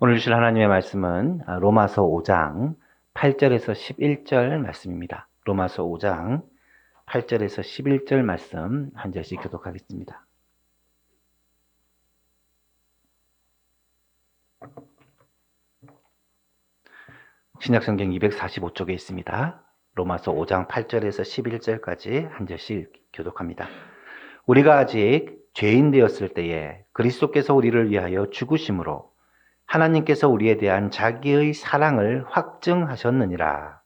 오늘 주실 하나님의 말씀은 로마서 5장 8절에서 11절 말씀입니다. 로마서 5장 8절에서 11절 말씀 한 절씩 교독하겠습니다. 신약성경 245쪽에 있습니다. 로마서 5장 8절에서 11절까지 한 절씩 교독합니다. 우리가 아직 죄인 되었을 때에 그리스도께서 우리를 위하여 죽으심으로 하나님께서 우리에 대한 자기의 사랑을 확증하셨느니라.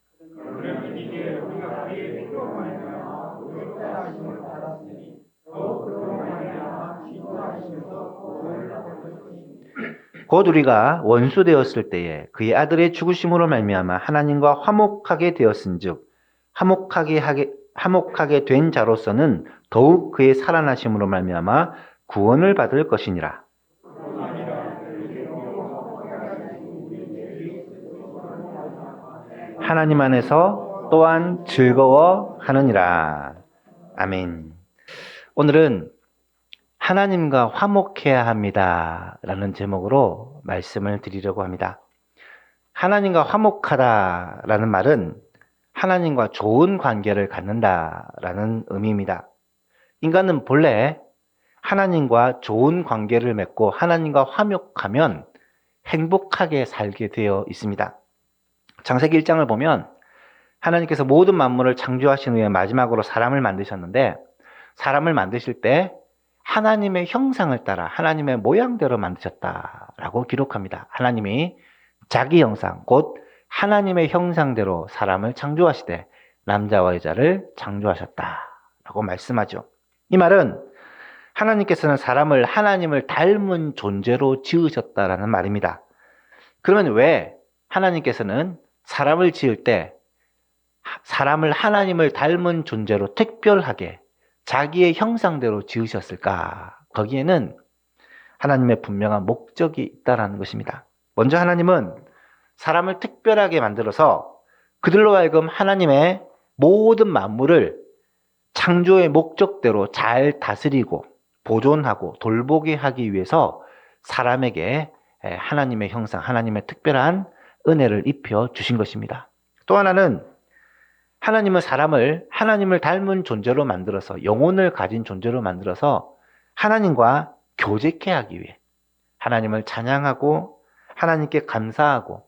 곧 우리가 원수 되었을 때에 그의 아들의 죽으심으로 말미암아 하나님과 화목하게 되었은즉 화목하게 된 자로서는 더욱 그의 살아나심으로 말미암아 구원을 받을 것이니라. 하나님 안에서 또한 즐거워하느니라. 아멘. 오늘은 하나님과 화목해야 합니다 라는 제목으로 말씀을 드리려고 합니다. 하나님과 화목하다라는 말은 하나님과 좋은 관계를 갖는다라는 의미입니다. 인간은 본래 하나님과 좋은 관계를 맺고 하나님과 화목하면 행복하게 살게 되어 있습니다. 창세기 1장을 보면 하나님께서 모든 만물을 창조하신 후에 마지막으로 사람을 만드셨는데, 사람을 만드실 때 하나님의 형상을 따라 하나님의 모양대로 만드셨다라고 기록합니다. 하나님이 자기 형상, 곧 하나님의 형상대로 사람을 창조하시되 남자와 여자를 창조하셨다라고 말씀하죠. 이 말은 하나님께서는 사람을 하나님을 닮은 존재로 지으셨다라는 말입니다. 그러면 왜 하나님께서는 사람을 지을 때 사람을 하나님을 닮은 존재로 특별하게 자기의 형상대로 지으셨을까? 거기에는 하나님의 분명한 목적이 있다는 것입니다. 먼저 하나님은 사람을 특별하게 만들어서 그들로 하여금 하나님의 모든 만물을 창조의 목적대로 잘 다스리고 보존하고 돌보게 하기 위해서 사람에게 하나님의 형상, 하나님의 특별한 은혜를 입혀 주신 것입니다. 또 하나는 하나님은 사람을 하나님을 닮은 존재로 만들어서, 영혼을 가진 존재로 만들어서 하나님과 교제케 하기 위해 하나님을 찬양하고 하나님께 감사하고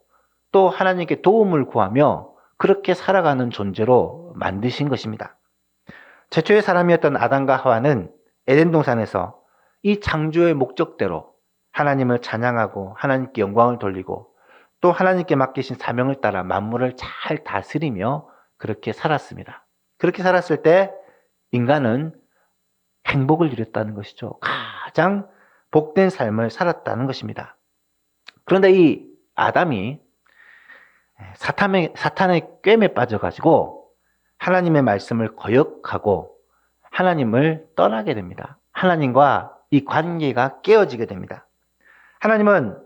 또 하나님께 도움을 구하며 그렇게 살아가는 존재로 만드신 것입니다. 최초의 사람이었던 아담과 하와는 에덴 동산에서 이 창조의 목적대로 하나님을 찬양하고 하나님께 영광을 돌리고 또 하나님께 맡기신 사명을 따라 만물을 잘 다스리며 그렇게 살았습니다. 그렇게 살았을 때 인간은 행복을 누렸다는 것이죠. 가장 복된 삶을 살았다는 것입니다. 그런데 이 아담이 사탄의 꿰매 빠져가지고 하나님의 말씀을 거역하고 하나님을 떠나게 됩니다. 하나님과 이 관계가 깨어지게 됩니다. 하나님은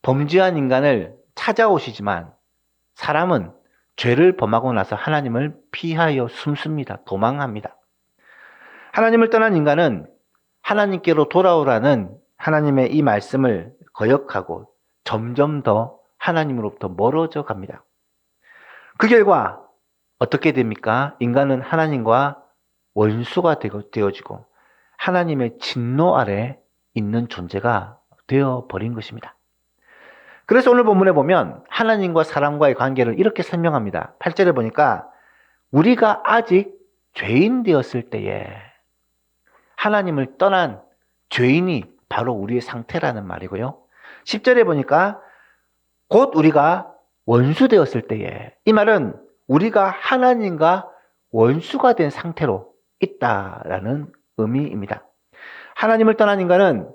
범죄한 인간을 찾아오시지만 사람은 죄를 범하고 나서 하나님을 피하여 숨습니다. 도망합니다. 하나님을 떠난 인간은 하나님께로 돌아오라는 하나님의 이 말씀을 거역하고 점점 더 하나님으로부터 멀어져 갑니다. 그 결과 어떻게 됩니까? 인간은 하나님과 원수가 되어지고 하나님의 진노 아래 있는 존재가 되어버린 것입니다. 그래서 오늘 본문에 보면 하나님과 사람과의 관계를 이렇게 설명합니다. 8절에 보니까 우리가 아직 죄인 되었을 때에, 하나님을 떠난 죄인이 바로 우리의 상태라는 말이고요. 10절에 보니까 곧 우리가 원수 되었을 때에, 이 말은 우리가 하나님과 원수가 된 상태로 있다라는 의미입니다. 하나님을 떠난 인간은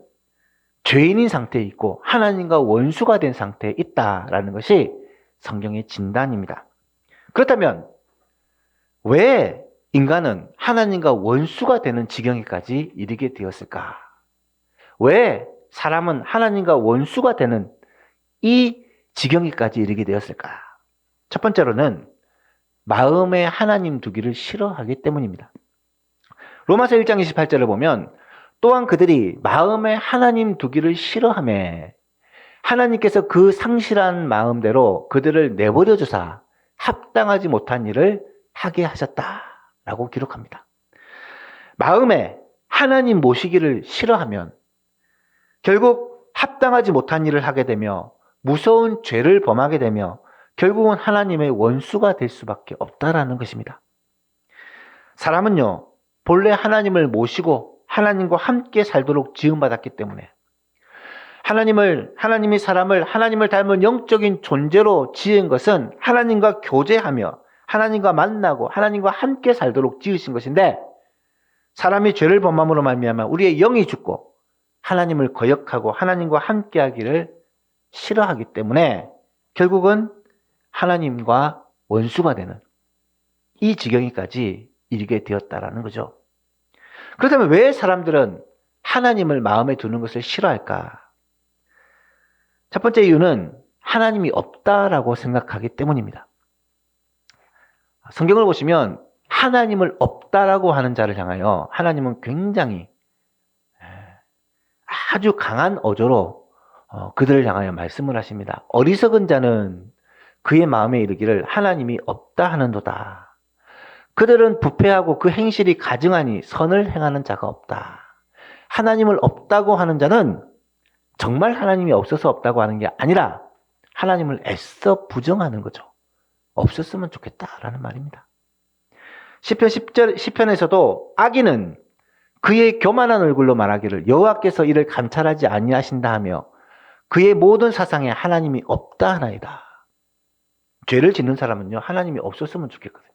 죄인인 상태에 있고 하나님과 원수가 된 상태에 있다라는 것이 성경의 진단입니다. 그렇다면 왜 인간은 하나님과 원수가 되는 지경에까지 이르게 되었을까? 왜 사람은 하나님과 원수가 되는 이 지경에까지 이르게 되었을까? 첫 번째로는 마음에 하나님 두기를 싫어하기 때문입니다. 로마서 1장 28절을 보면 또한 그들이 마음에 하나님 두기를 싫어하며 하나님께서 그 상실한 마음대로 그들을 내버려 주사 합당하지 못한 일을 하게 하셨다라고 기록합니다. 마음에 하나님 모시기를 싫어하면 결국 합당하지 못한 일을 하게 되며 무서운 죄를 범하게 되며 결국은 하나님의 원수가 될 수밖에 없다라는 것입니다. 사람은요, 본래 하나님을 모시고 하나님과 함께 살도록 지음받았기 때문에 하나님이 사람을 하나님을 닮은 영적인 존재로 지은 것은 하나님과 교제하며 하나님과 만나고 하나님과 함께 살도록 지으신 것인데, 사람이 죄를 범함으로 말미암아 우리의 영이 죽고 하나님을 거역하고 하나님과 함께 하기를 싫어하기 때문에 결국은 하나님과 원수가 되는 이 지경에까지 이르게 되었다라는 거죠. 그렇다면 왜 사람들은 하나님을 마음에 두는 것을 싫어할까? 첫 번째 이유는 하나님이 없다라고 생각하기 때문입니다. 성경을 보시면 하나님을 없다라고 하는 자를 향하여 하나님은 굉장히 아주 강한 어조로 그들을 향하여 말씀을 하십니다. 어리석은 자는 그의 마음에 이르기를 하나님이 없다 하는도다. 그들은 부패하고 그 행실이 가증하니 선을 행하는 자가 없다. 하나님을 없다고 하는 자는 정말 하나님이 없어서 없다고 하는 게 아니라 하나님을 애써 부정하는 거죠. 없었으면 좋겠다라는 말입니다. 시편 10편에서도 악인은 그의 교만한 얼굴로 말하기를 여호와께서 이를 감찰하지 아니하신다 하며 그의 모든 사상에 하나님이 없다 하나이다. 죄를 짓는 사람은요, 하나님이 없었으면 좋겠거든요.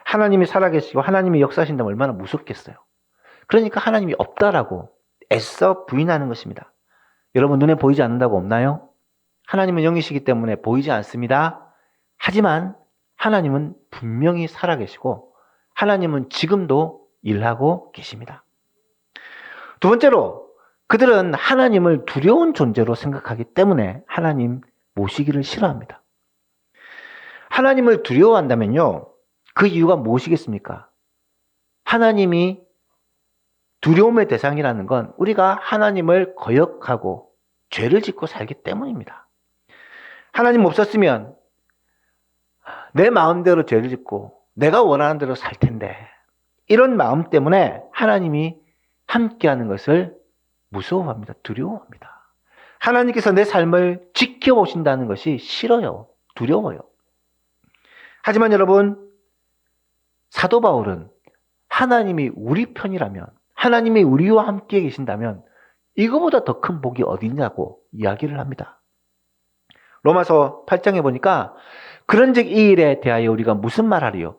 하나님이 살아계시고 하나님이 역사하신다면 얼마나 무섭겠어요. 그러니까 하나님이 없다라고 애써 부인하는 것입니다. 여러분, 눈에 보이지 않는다고 없나요? 하나님은 영이시기 때문에 보이지 않습니다. 하지만 하나님은 분명히 살아계시고 하나님은 지금도 일하고 계십니다. 두 번째로, 그들은 하나님을 두려운 존재로 생각하기 때문에 하나님 모시기를 싫어합니다. 하나님을 두려워한다면요, 그 이유가 무엇이겠습니까? 하나님이 두려움의 대상이라는 건 우리가 하나님을 거역하고 죄를 짓고 살기 때문입니다. 하나님 없었으면 내 마음대로 죄를 짓고 내가 원하는 대로 살 텐데, 이런 마음 때문에 하나님이 함께하는 것을 무서워합니다. 두려워합니다. 하나님께서 내 삶을 지켜보신다는 것이 싫어요. 두려워요. 하지만 여러분, 사도 바울은 하나님이 우리 편이라면, 하나님이 우리와 함께 계신다면 이거보다 더 큰 복이 어디냐고 이야기를 합니다. 로마서 8장에 보니까 그런즉 이 일에 대하여 우리가 무슨 말하리요?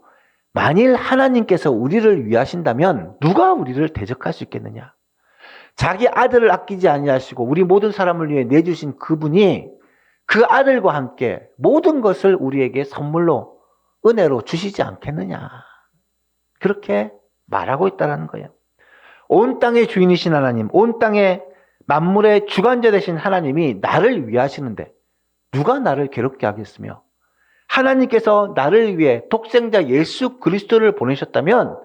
만일 하나님께서 우리를 위하신다면 누가 우리를 대적할 수 있겠느냐? 자기 아들을 아끼지 아니하시고 우리 모든 사람을 위해 내주신 그분이 그 아들과 함께 모든 것을 우리에게 선물로, 은혜로 주시지 않겠느냐? 그렇게 말하고 있다는 거예요. 온 땅의 주인이신 하나님, 온 땅의 만물의 주관자 되신 하나님이 나를 위하시는데 누가 나를 괴롭게 하겠으며, 하나님께서 나를 위해 독생자 예수 그리스도를 보내셨다면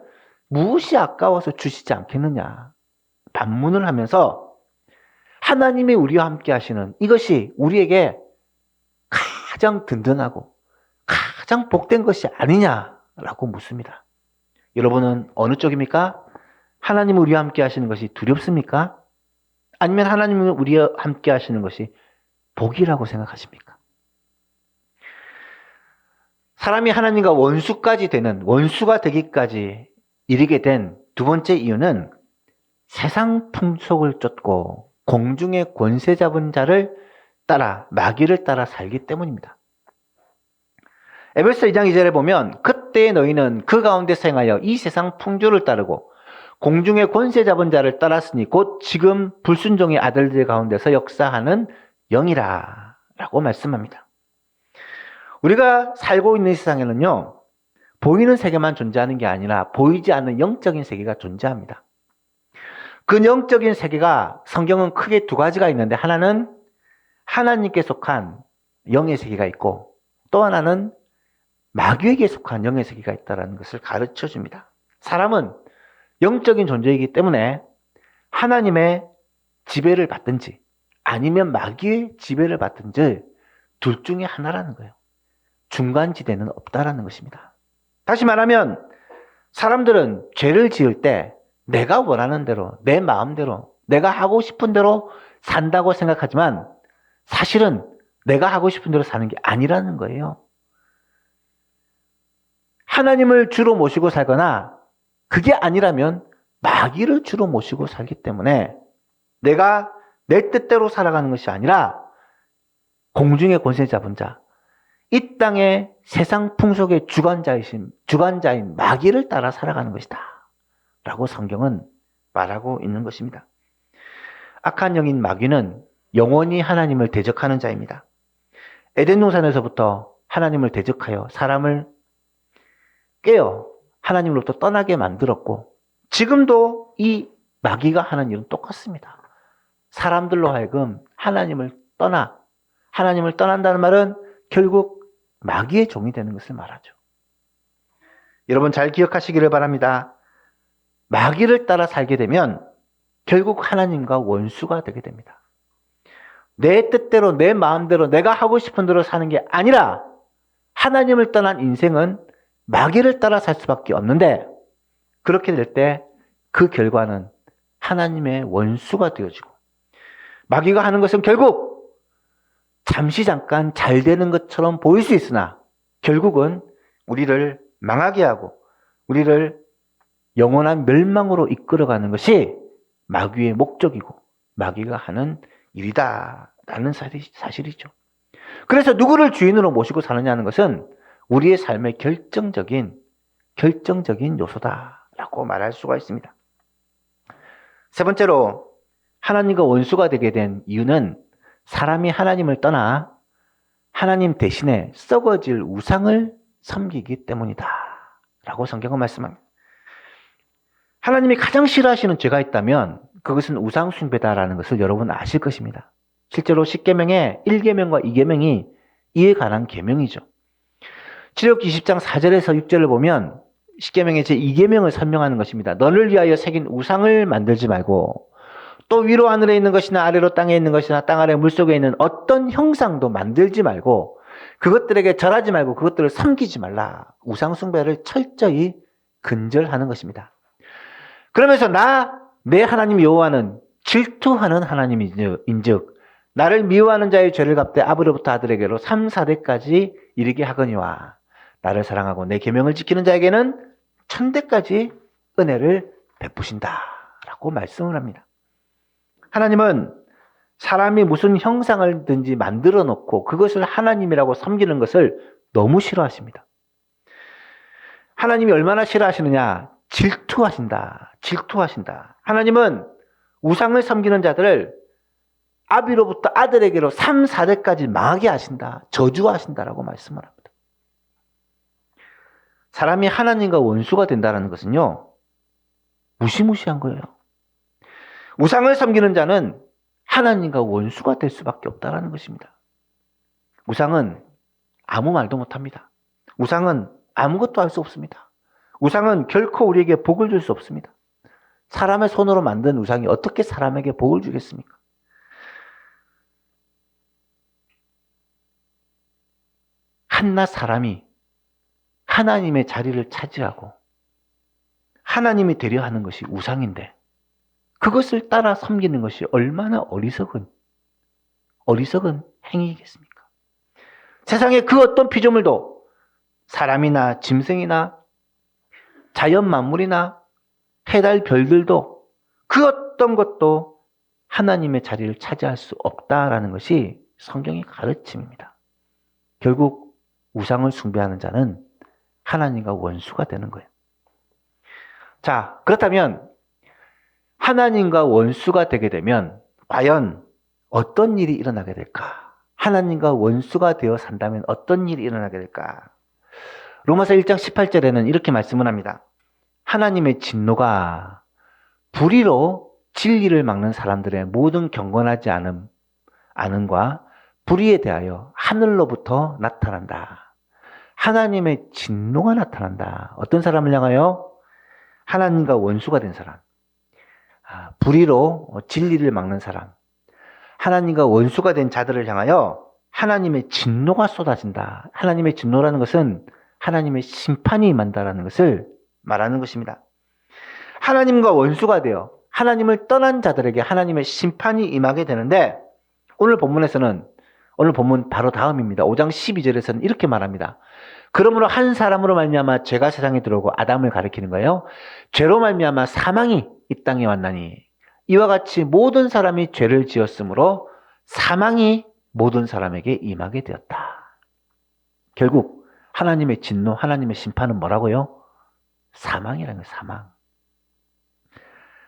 무엇이 아까워서 주시지 않겠느냐? 반문을 하면서 하나님이 우리와 함께 하시는 이것이 우리에게 가장 든든하고 가장 복된 것이 아니냐라고 묻습니다. 여러분은 어느 쪽입니까? 하나님이 우리와 함께 하시는 것이 두렵습니까? 아니면 하나님이 우리와 함께 하시는 것이 복이라고 생각하십니까? 사람이 하나님과 원수가 되기까지 이르게 된 두 번째 이유는 세상 풍속을 쫓고 공중의 권세 잡은 자를 따라, 마귀를 따라 살기 때문입니다. 에베소 2장 2절에 보면 그때 너희는 그 가운데서 행하여 이 세상 풍조를 따르고 공중의 권세 잡은 자를 따랐으니 곧 지금 불순종의 아들들 가운데서 역사하는 영이라 라고 말씀합니다. 우리가 살고 있는 세상에는요, 보이는 세계만 존재하는 게 아니라 보이지 않는 영적인 세계가 존재합니다. 그 영적인 세계가 성경은 크게 두 가지가 있는데, 하나는 하나님께 속한 영의 세계가 있고 또 하나는 마귀에게 속한 영의 세계가 있다는 것을 가르쳐 줍니다. 사람은 영적인 존재이기 때문에 하나님의 지배를 받든지 아니면 마귀의 지배를 받든지 둘 중에 하나라는 거예요. 중간지대는 없다라는 것입니다. 다시 말하면 사람들은 죄를 지을 때 내가 원하는 대로, 내 마음대로, 내가 하고 싶은 대로 산다고 생각하지만 사실은 내가 하고 싶은 대로 사는 게 아니라는 거예요. 하나님을 주로 모시고 살거나 그게 아니라면 마귀를 주로 모시고 살기 때문에 내가 내 뜻대로 살아가는 것이 아니라 공중의 권세 잡은 자, 이 땅의 세상 풍속의 주관자인 마귀를 따라 살아가는 것이다 라고 성경은 말하고 있는 것입니다. 악한 영인 마귀는 영원히 하나님을 대적하는 자입니다. 에덴 동산에서부터 하나님을 대적하여 사람을 깨어 하나님으로부터 떠나게 만들었고 지금도 이 마귀가 하는 일은 똑같습니다. 사람들로 하여금 하나님을 떠난다는 말은 결국 마귀의 종이 되는 것을 말하죠. 여러분 잘 기억하시기를 바랍니다. 마귀를 따라 살게 되면 결국 하나님과 원수가 되게 됩니다. 내 뜻대로 내 마음대로 내가 하고 싶은 대로 사는 게 아니라 하나님을 떠난 인생은 마귀를 따라 살 수밖에 없는데 그렇게 될 때 그 결과는 하나님의 원수가 되어지고 마귀가 하는 것은 결국 잠시 잠깐 잘 되는 것처럼 보일 수 있으나 결국은 우리를 망하게 하고 우리를 영원한 멸망으로 이끌어가는 것이 마귀의 목적이고 마귀가 하는 일이다라는 사실이죠. 그래서 누구를 주인으로 모시고 사느냐는 것은 우리의 삶의 결정적인 요소다라고 말할 수가 있습니다. 세 번째로 하나님과 원수가 되게 된 이유는 사람이 하나님을 떠나 하나님 대신에 썩어질 우상을 섬기기 때문이다 라고 성경은 말씀합니다. 하나님이 가장 싫어하시는 죄가 있다면 그것은 우상 숭배다라는 것을 여러분 아실 것입니다. 실제로 10계명의 1계명과 2계명이 이에 관한 계명이죠. 출애굽기 20장 4절에서 6절을 보면 10계명의 제2계명을 설명하는 것입니다. 너를 위하여 새긴 우상을 만들지 말고 또 위로 하늘에 있는 것이나 아래로 땅에 있는 것이나 땅 아래 물속에 있는 어떤 형상도 만들지 말고 그것들에게 절하지 말고 그것들을 섬기지 말라. 우상 숭배를 철저히 근절하는 것입니다. 그러면서 내 하나님 여호와는 질투하는 하나님인즉 나를 미워하는 자의 죄를 갚되 아버지로부터 아들에게로 3, 4대까지 이르게 하거니와 나를 사랑하고 내 계명을 지키는 자에게는 천대까지 은혜를 베푸신다라고 말씀을 합니다. 하나님은 사람이 무슨 형상을든지 만들어 놓고 그것을 하나님이라고 섬기는 것을 너무 싫어하십니다. 하나님이 얼마나 싫어하시느냐? 질투하신다. 하나님은 우상을 섬기는 자들을 아비로부터 아들에게로 3, 4대까지 망하게 하신다. 저주하신다라고 말씀을 합니다. 사람이 하나님과 원수가 된다는 것은요. 무시무시한 거예요. 우상을 섬기는 자는 하나님과 원수가 될 수밖에 없다는 것입니다. 우상은 아무 말도 못합니다. 우상은 아무것도 할 수 없습니다. 우상은 결코 우리에게 복을 줄 수 없습니다. 사람의 손으로 만든 우상이 어떻게 사람에게 복을 주겠습니까? 한낱 사람이 하나님의 자리를 차지하고 하나님이 되려 하는 것이 우상인데 그것을 따라 섬기는 것이 얼마나 어리석은 행위이겠습니까? 세상에 그 어떤 피조물도 사람이나 짐승이나 자연 만물이나 해달 별들도 그 어떤 것도 하나님의 자리를 차지할 수 없다라는 것이 성경의 가르침입니다. 결국 우상을 숭배하는 자는 하나님과 원수가 되는 거예요. 자, 그렇다면 하나님과 원수가 되게 되면 과연 어떤 일이 일어나게 될까? 하나님과 원수가 되어 산다면 어떤 일이 일어나게 될까? 로마서 1장 18절에는 이렇게 말씀을 합니다. 하나님의 진노가 불의로 진리를 막는 사람들의 모든 경건하지 않음과 불의에 대하여 하늘로부터 나타난다. 하나님의 진노가 나타난다. 어떤 사람을 향하여? 하나님과 원수가 된 사람. 불의로 진리를 막는 사람. 하나님과 원수가 된 자들을 향하여 하나님의 진노가 쏟아진다. 하나님의 진노라는 것은 하나님의 심판이 임한다라는 것을 말하는 것입니다. 하나님과 원수가 되어 하나님을 떠난 자들에게 하나님의 심판이 임하게 되는데, 오늘 본문에서는, 오늘 본문 바로 다음입니다. 5장 12절에서는 이렇게 말합니다. 그러므로 한 사람으로 말미암아 죄가 세상에 들어오고, 아담을 가리키는 거예요. 죄로 말미암아 사망이 이 땅에 왔나니 이와 같이 모든 사람이 죄를 지었으므로 사망이 모든 사람에게 임하게 되었다. 결국 하나님의 진노, 하나님의 심판은 뭐라고요? 사망이라는 거예요. 사망.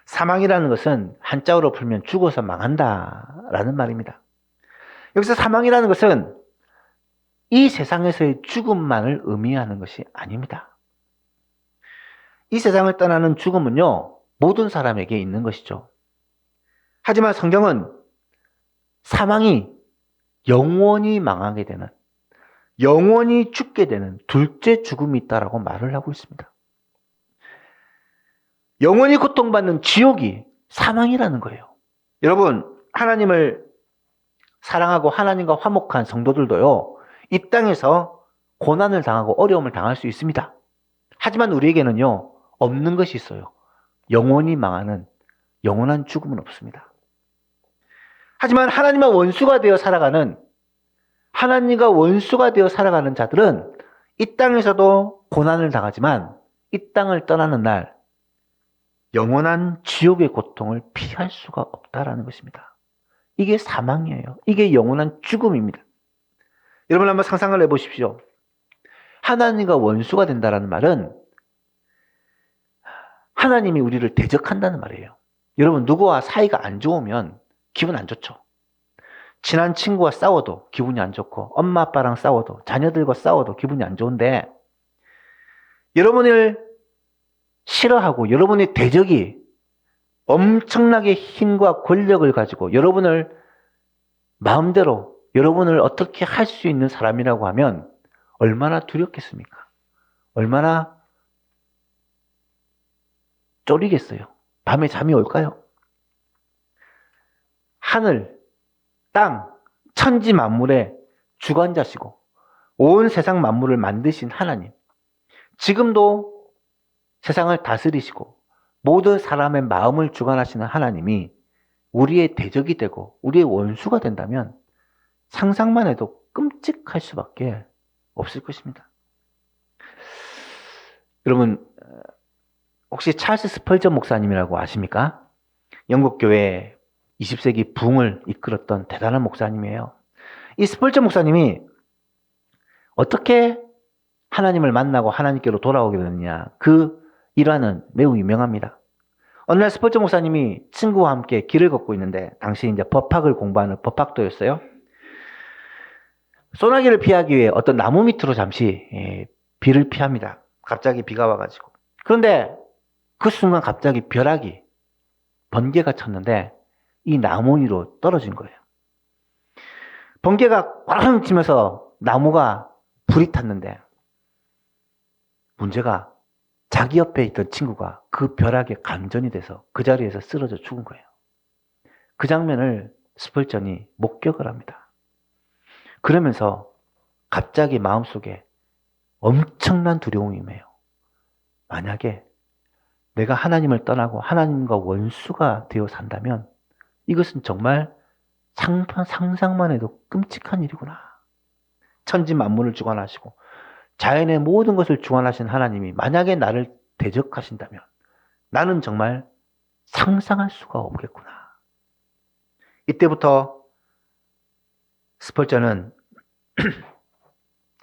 사망이라는 것은 한자어로 풀면 죽어서 망한다라는 말입니다. 여기서 사망이라는 것은 이 세상에서의 죽음만을 의미하는 것이 아닙니다. 이 세상을 떠나는 죽음은요, 모든 사람에게 있는 것이죠. 하지만 성경은 사망이 영원히 망하게 되는, 영원히 죽게 되는 둘째 죽음이 있다라고 말을 하고 있습니다. 영원히 고통받는 지옥이 사망이라는 거예요. 여러분, 하나님을 사랑하고 하나님과 화목한 성도들도요, 이 땅에서 고난을 당하고 어려움을 당할 수 있습니다. 하지만 우리에게는요, 없는 것이 있어요. 영원히 망하는 영원한 죽음은 없습니다. 하지만 하나님과 원수가 되어 살아가는, 하나님과 원수가 되어 살아가는 자들은 이 땅에서도 고난을 당하지만 이 땅을 떠나는 날 영원한 지옥의 고통을 피할 수가 없다라는 것입니다. 이게 사망이에요. 이게 영원한 죽음입니다. 여러분 한번 상상을 해보십시오. 하나님과 원수가 된다는 말은 하나님이 우리를 대적한다는 말이에요. 여러분, 누구와 사이가 안 좋으면 기분 안 좋죠. 친한 친구와 싸워도 기분이 안 좋고, 엄마 아빠랑 싸워도, 자녀들과 싸워도 기분이 안 좋은데, 여러분을 싫어하고 여러분의 대적이 엄청나게 힘과 권력을 가지고 여러분을 마음대로 여러분을 어떻게 할 수 있는 사람이라고 하면 얼마나 두렵겠습니까? 얼마나 쫄리겠어요? 밤에 잠이 올까요? 하늘, 땅, 천지 만물의 주관자시고 온 세상 만물을 만드신 하나님, 지금도 세상을 다스리시고 모든 사람의 마음을 주관하시는 하나님이 우리의 대적이 되고 우리의 원수가 된다면 상상만 해도 끔찍할 수밖에 없을 것입니다. 여러분, 혹시 찰스 스펄전 목사님이라고 아십니까? 영국 교회 20세기 부흥을 이끌었던 대단한 목사님이에요. 이 스펄전 목사님이 어떻게 하나님을 만나고 하나님께로 돌아오게 됐느냐, 그 일화는 매우 유명합니다. 어느 날 스펄전 목사님이 친구와 함께 길을 걷고 있는데, 당시 이제 법학을 공부하는 법학도였어요. 소나기를 피하기 위해 어떤 나무 밑으로 잠시 비를 피합니다. 갑자기 비가 와가지고. 그런데 그 순간 갑자기 벼락이, 번개가 쳤는데 이 나무 위로 떨어진 거예요. 번개가 꽝 치면서 나무가 불이 탔는데, 문제가 자기 옆에 있던 친구가 그 벼락에 감전이 돼서 그 자리에서 쓰러져 죽은 거예요. 그 장면을 스펄전이 목격을 합니다. 그러면서 갑자기 마음속에 엄청난 두려움이 임해요. 만약에 내가 하나님을 떠나고 하나님과 원수가 되어 산다면 이것은 정말 상상만 해도 끔찍한 일이구나. 천지 만물을 주관하시고 자연의 모든 것을 주관하신 하나님이 만약에 나를 대적하신다면 나는 정말 상상할 수가 없겠구나. 이때부터 스펄전은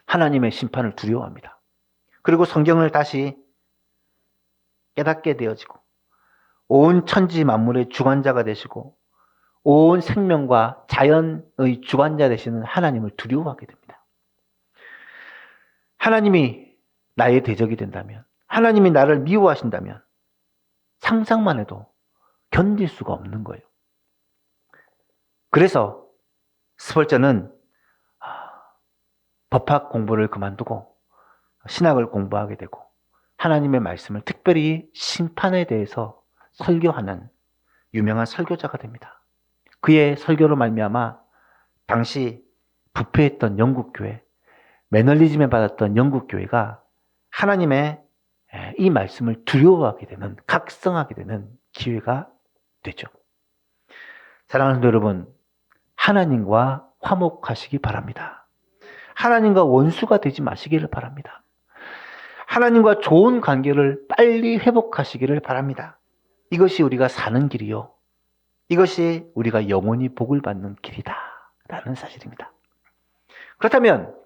하나님의 심판을 두려워합니다. 그리고 성경을 다시 깨닫게 되어지고 온 천지 만물의 주관자가 되시고 온 생명과 자연의 주관자 되시는 하나님을 두려워하게 됩니다. 하나님이 나의 대적이 된다면, 하나님이 나를 미워하신다면 상상만 해도 견딜 수가 없는 거예요. 그래서 스펄전은 법학 공부를 그만두고 신학을 공부하게 되고 하나님의 말씀을, 특별히 심판에 대해서 설교하는 유명한 설교자가 됩니다. 그의 설교로 말미암아 당시 부패했던 영국교회, 매너리즘에 받았던 영국교회가 하나님의 이 말씀을 두려워하게 되는, 각성하게 되는 기회가 되죠. 사랑하는 성도 여러분, 하나님과 화목하시기 바랍니다. 하나님과 원수가 되지 마시기를 바랍니다. 하나님과 좋은 관계를 빨리 회복하시기를 바랍니다. 이것이 우리가 사는 길이요. 이것이 우리가 영원히 복을 받는 길이다 라는 사실입니다. 그렇다면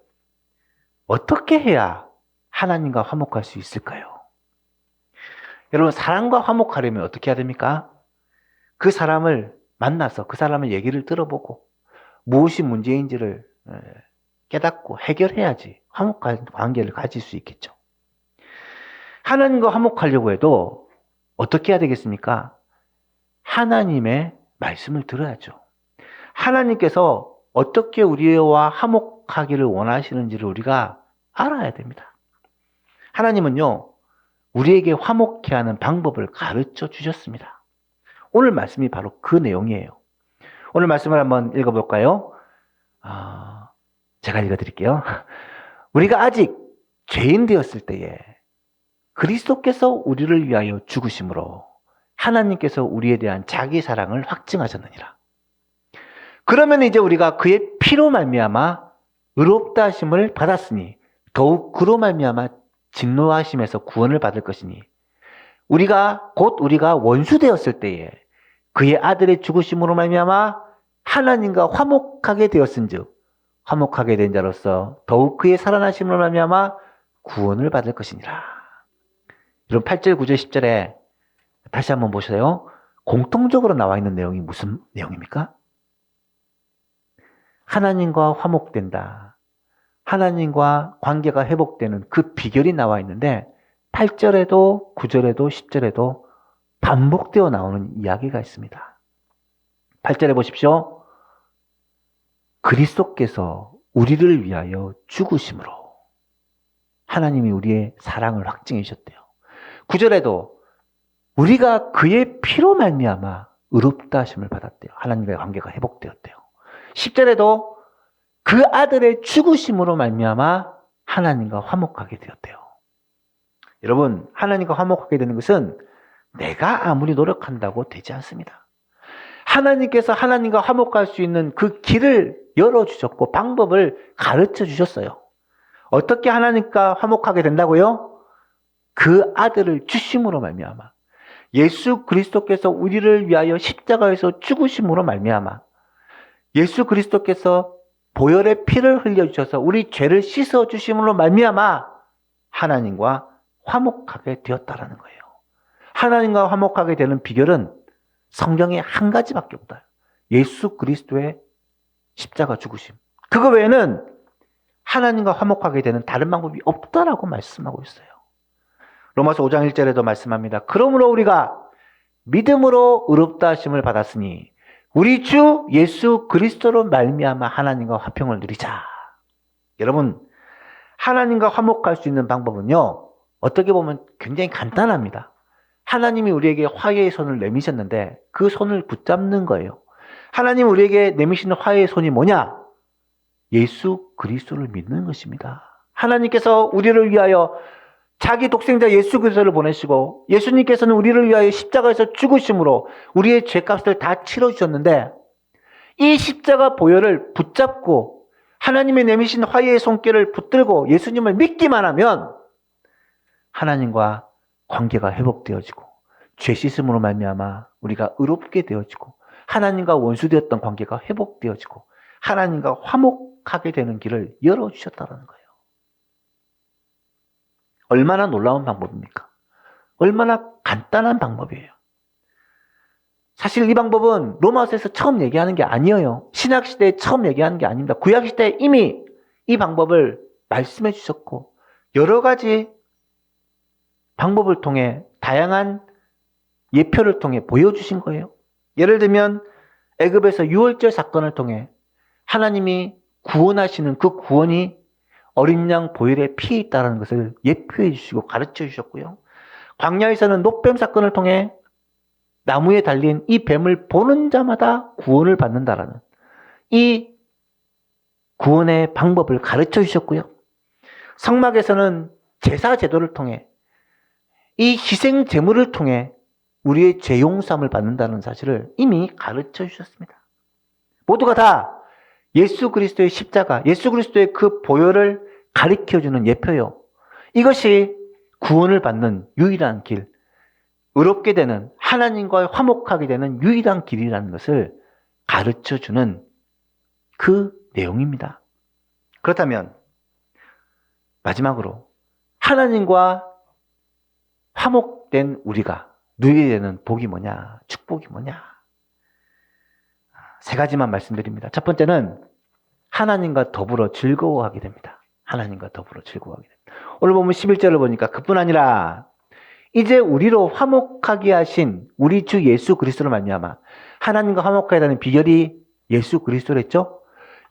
어떻게 해야 하나님과 화목할 수 있을까요? 여러분, 사람과 화목하려면 어떻게 해야 됩니까? 그 사람을 만나서 그 사람의 얘기를 들어보고 무엇이 문제인지를 깨닫고 해결해야지 화목한 관계를 가질 수 있겠죠. 하나님과 화목하려고 해도 어떻게 해야 되겠습니까? 하나님의 말씀을 들어야죠. 하나님께서 어떻게 우리와 화목하기를 원하시는지를 우리가 알아야 됩니다. 하나님은요, 우리에게 화목해 하는 방법을 가르쳐 주셨습니다. 오늘 말씀이 바로 그 내용이에요. 오늘 말씀을 한번 읽어볼까요? 제가 읽어드릴게요. 우리가 아직 죄인 되었을 때에 그리스도께서 우리를 위하여 죽으심으로 하나님께서 우리에 대한 자기 사랑을 확증하셨느니라. 그러면 이제 우리가 그의 피로 말미암아 의롭다 하심을 받았으니 더욱 그로 말미암아 진노하심에서 구원을 받을 것이니 우리가 원수 되었을 때에 그의 아들의 죽으심으로 말미암아 하나님과 화목하게 되었은즉 화목하게 된 자로서 더욱 그의 살아나심으로 말미암아 구원을 받을 것이니라. 이런 8절, 9절, 10절에 다시 한번 보세요. 공통적으로 나와 있는 내용이 무슨 내용입니까? 하나님과 화목된다. 하나님과 관계가 회복되는 그 비결이 나와 있는데 8절에도 9절에도 10절에도 반복되어 나오는 이야기가 있습니다. 8절에 보십시오. 그리스도께서 우리를 위하여 죽으심으로 하나님이 우리의 사랑을 확증해 주셨대요. 9절에도 우리가 그의 피로 말미암아 의롭다 하심을 받았대요. 하나님과의 관계가 회복되었대요. 10절에도 그 아들의 죽으심으로 말미암아 하나님과 화목하게 되었대요. 여러분, 하나님과 화목하게 되는 것은 내가 아무리 노력한다고 되지 않습니다. 하나님께서 하나님과 화목할 수 있는 그 길을 열어주셨고 방법을 가르쳐 주셨어요. 어떻게 하나님과 화목하게 된다고요? 그 아들을 주심으로 말미암아 예수 그리스도께서 우리를 위하여 십자가에서 죽으심으로 말미암아 예수 그리스도께서 보혈의 피를 흘려주셔서 우리 죄를 씻어주심으로 말미암아 하나님과 화목하게 되었다라는 거예요. 하나님과 화목하게 되는 비결은 성경에 한 가지밖에 없다. 예수 그리스도의 십자가 죽으심. 그거 외에는 하나님과 화목하게 되는 다른 방법이 없다라고 말씀하고 있어요. 로마서 5장 1절에도 말씀합니다. 그러므로 우리가 믿음으로 의롭다 하심을 받았으니 우리 주 예수 그리스도로 말미암아 하나님과 화평을 누리자. 여러분, 하나님과 화목할 수 있는 방법은요, 어떻게 보면 굉장히 간단합니다. 하나님이 우리에게 화해의 손을 내미셨는데 그 손을 붙잡는 거예요. 하나님 우리에게 내미시는 화해의 손이 뭐냐? 예수 그리스도를 믿는 것입니다. 하나님께서 우리를 위하여 자기 독생자 예수 그리스도를 보내시고 예수님께서는 우리를 위하여 십자가에서 죽으심으로 우리의 죄값을 다 치러주셨는데 이 십자가 보혈을 붙잡고 하나님의 내미신 화해의 손길을 붙들고 예수님을 믿기만 하면 하나님과 관계가 회복되어지고 죄 씻음으로 말미암아 우리가 의롭게 되어지고 하나님과 원수되었던 관계가 회복되어지고 하나님과 화목하게 되는 길을 열어주셨다는 거예요. 얼마나 놀라운 방법입니까? 얼마나 간단한 방법이에요. 사실 이 방법은 로마서에서 처음 얘기하는 게 아니에요. 신약시대에 처음 얘기하는 게 아닙니다. 구약시대에 이미 이 방법을 말씀해 주셨고 여러 가지 방법을 통해 다양한 예표를 통해 보여주신 거예요. 예를 들면 애굽에서 유월절 사건을 통해 하나님이 구원하시는 그 구원이 어린 양 보혈의 피에 있다는 것을 예표해 주시고 가르쳐 주셨고요. 광야에서는 놋뱀 사건을 통해 나무에 달린 이 뱀을 보는 자마다 구원을 받는다라는 이 구원의 방법을 가르쳐 주셨고요. 성막에서는 제사 제도를 통해 이 희생 제물을 통해 우리의 죄 용서함을 받는다는 사실을 이미 가르쳐 주셨습니다. 모두가 다 예수 그리스도의 십자가, 예수 그리스도의 그 보혈을 가르쳐 주는 예표요. 이것이 구원을 받는 유일한 길, 의롭게 되는 하나님과 화목하게 되는 유일한 길이라는 것을 가르쳐 주는 그 내용입니다. 그렇다면 마지막으로 하나님과 화목된 우리가 누리게 되는 복이 뭐냐, 축복이 뭐냐. 세 가지만 말씀드립니다. 첫 번째는 하나님과 더불어 즐거워하게 됩니다. 하나님과 더불어 즐거워하게 됩니다. 오늘 보면 11절을 보니까 그뿐 아니라 이제 우리로 화목하게 하신 우리 주 예수 그리스도로 말미암아 하나님과 화목하게 되는 비결이 예수 그리스도랬죠?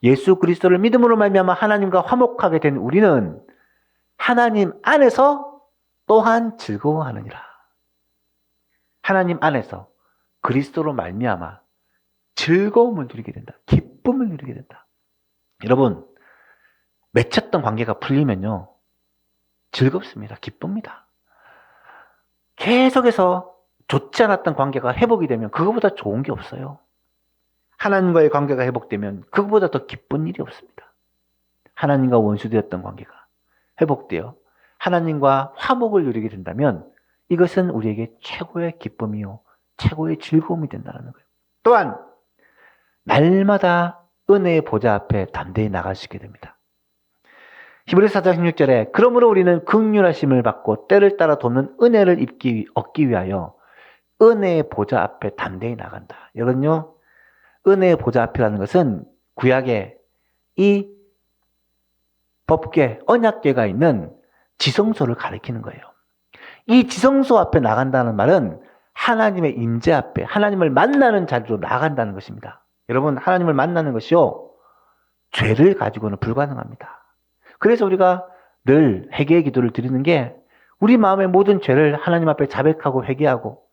예수 그리스도를 믿음으로 말미암아 하나님과 화목하게 된 우리는 하나님 안에서 또한 즐거워하느니라. 하나님 안에서 그리스도로 말미암아 즐거움을 누리게 된다. 기쁨을 누리게 된다. 여러분, 맺혔던 관계가 풀리면요, 즐겁습니다. 기쁩니다. 계속해서 좋지 않았던 관계가 회복이 되면 그거보다 좋은 게 없어요. 하나님과의 관계가 회복되면 그거보다 더 기쁜 일이 없습니다. 하나님과 원수되었던 관계가 회복되어 하나님과 화목을 누리게 된다면 이것은 우리에게 최고의 기쁨이요, 최고의 즐거움이 된다는 거예요. 또한 날마다 은혜의 보좌 앞에 담대히 나갈 수 있게 됩니다. 히브리서 4장 16절에 그러므로 우리는 긍휼하심을 받고 때를 따라 돕는 은혜를 얻기 위하여 은혜의 보좌 앞에 담대히 나간다. 여러분요, 은혜의 보좌 앞이라는 것은 구약의 이 법궤, 언약궤가 있는 지성소를 가리키는 거예요. 이 지성소 앞에 나간다는 말은 하나님의 임재 앞에 하나님을 만나는 자리로 나간다는 것입니다. 여러분, 하나님을 만나는 것이요, 죄를 가지고는 불가능합니다. 그래서 우리가 늘 회개의 기도를 드리는 게 우리 마음의 모든 죄를 하나님 앞에 자백하고 회개하고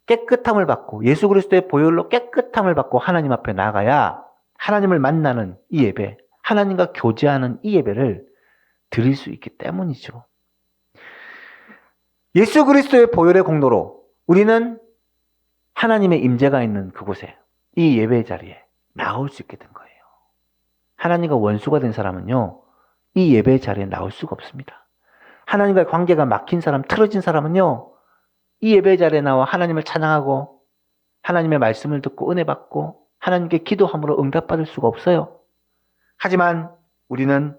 깨끗함을 받고 예수 그리스도의 보혈로 깨끗함을 받고 하나님 앞에 나가야 하나님을 만나는 이 예배, 하나님과 교제하는 이 예배를 드릴 수 있기 때문이죠. 예수 그리스도의 보혈의 공로로 우리는 하나님의 임재가 있는 그곳에, 이 예배의 자리에 나올 수 있게 된 거예요. 하나님과 원수가 된 사람은요, 이 예배의 자리에 나올 수가 없습니다. 하나님과의 관계가 막힌 사람, 틀어진 사람은요, 이 예배의 자리에 나와 하나님을 찬양하고 하나님의 말씀을 듣고 은혜 받고 하나님께 기도함으로 응답받을 수가 없어요. 하지만 우리는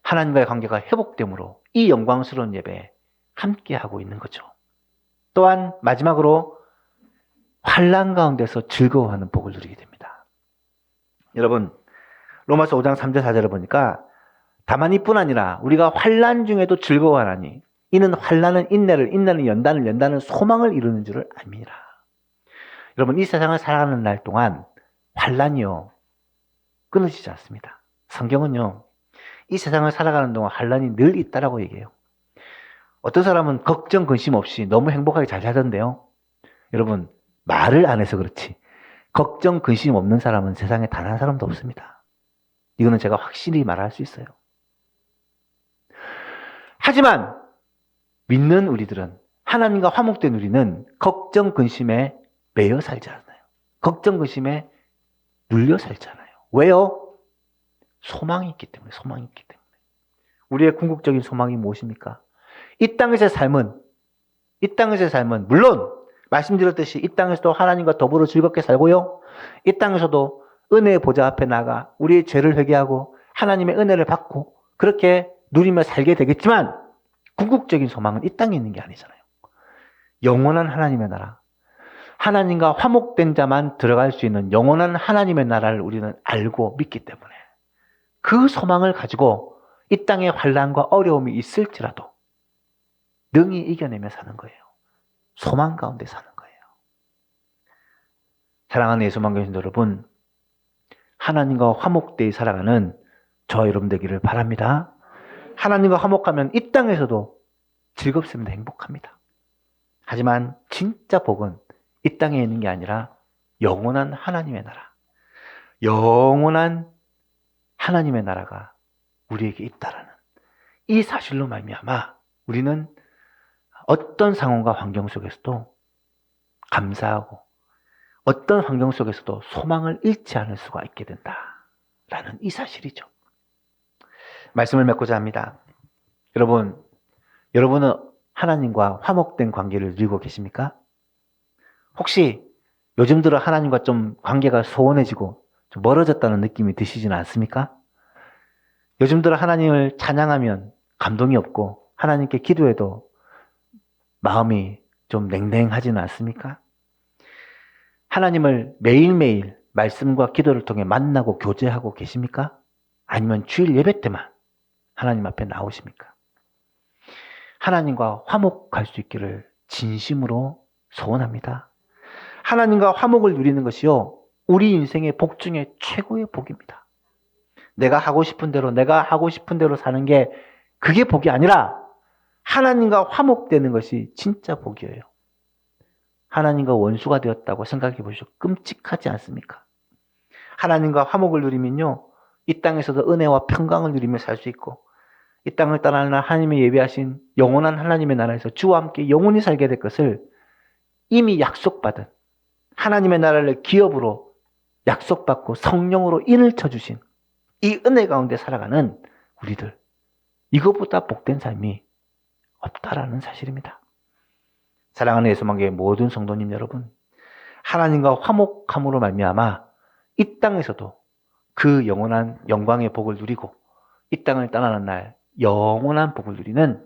하나님과의 관계가 회복됨으로 이 영광스러운 예배에 함께하고 있는 거죠. 또한 마지막으로 환난 가운데서 즐거워하는 복을 누리게 됩니다. 여러분, 로마서 5장 3절 4절을 보니까 다만 이뿐 아니라 우리가 환난 중에도 즐거워하나니 이는 환난은 인내를, 인내는 연단을, 연단은 소망을 이루는 줄을 압니다. 여러분, 이 세상을 살아가는 날 동안 환난이요, 끊어지지 않습니다. 성경은요, 이 세상을 살아가는 동안 환난이 늘 있다라고 얘기해요. 어떤 사람은 걱정, 근심 없이 너무 행복하게 잘 살던데요. 여러분, 말을 안 해서 그렇지 걱정, 근심 없는 사람은 세상에 단 한 사람도 없습니다. 이거는 제가 확실히 말할 수 있어요. 하지만 믿는 우리들은, 하나님과 화목된 우리는 걱정, 근심에 매여 살지 않아요. 걱정, 근심에 눌려 살지 않아요. 왜요? 소망이 있기 때문에, 소망이 있기 때문에. 우리의 궁극적인 소망이 무엇입니까? 이 땅에서의 삶은 물론 말씀드렸듯이 이 땅에서도 하나님과 더불어 즐겁게 살고요, 이 땅에서도 은혜의 보좌 앞에 나가 우리의 죄를 회개하고 하나님의 은혜를 받고 그렇게 누리며 살게 되겠지만 궁극적인 소망은 이 땅에 있는 게 아니잖아요. 영원한 하나님의 나라, 하나님과 화목된 자만 들어갈 수 있는 영원한 하나님의 나라를 우리는 알고 믿기 때문에 그 소망을 가지고 이 땅에 환난과 어려움이 있을지라도 능히 이겨내며 사는 거예요. 소망 가운데 사는 거예요. 사랑하는 예수만교 신도 여러분, 하나님과 화목되이 살아가는 저 여러분 되기를 바랍니다. 하나님과 화목하면 이 땅에서도 즐겁습니다. 행복합니다. 하지만 진짜 복은 이 땅에 있는 게 아니라 영원한 하나님의 나라, 영원한 하나님의 나라가 우리에게 있다라는 이 사실로 말미암아 우리는 어떤 상황과 환경 속에서도 감사하고 어떤 환경 속에서도 소망을 잃지 않을 수가 있게 된다라는 이 사실이죠. 말씀을 맺고자 합니다. 여러분은 하나님과 화목된 관계를 누리고 계십니까? 혹시 요즘 들어 하나님과 좀 관계가 소원해지고 좀 멀어졌다는 느낌이 드시지는 않습니까? 요즘 들어 하나님을 찬양하면 감동이 없고 하나님께 기도해도 마음이 좀 냉랭하지는 않습니까? 하나님을 매일매일 말씀과 기도를 통해 만나고 교제하고 계십니까? 아니면 주일 예배 때만 하나님 앞에 나오십니까? 하나님과 화목할 수 있기를 진심으로 소원합니다. 하나님과 화목을 누리는 것이요, 우리 인생의 복 중에 최고의 복입니다. 내가 하고 싶은 대로 사는 게 그게 복이 아니라 하나님과 화목되는 것이 진짜 복이에요. 하나님과 원수가 되었다고 생각해 보시오. 끔찍하지 않습니까? 하나님과 화목을 누리면요, 이 땅에서도 은혜와 평강을 누리며 살 수 있고, 이 땅을 떠나는 날 하나님이 예비하신 영원한 하나님의 나라에서 주와 함께 영원히 살게 될 것을 이미 약속받은 하나님의 나라를 기업으로 약속받고 성령으로 인을 쳐주신 이 은혜 가운데 살아가는 우리들, 이것보다 복된 삶이 없다라는 사실입니다. 사랑하는 예수만교회 모든 성도님 여러분, 하나님과 화목함으로 말미암아 이 땅에서도 그 영원한 영광의 복을 누리고 이 땅을 떠나는 날 영원한 복을 누리는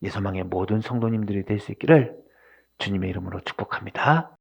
예수만교회 모든 성도님들이 될 수 있기를 주님의 이름으로 축복합니다.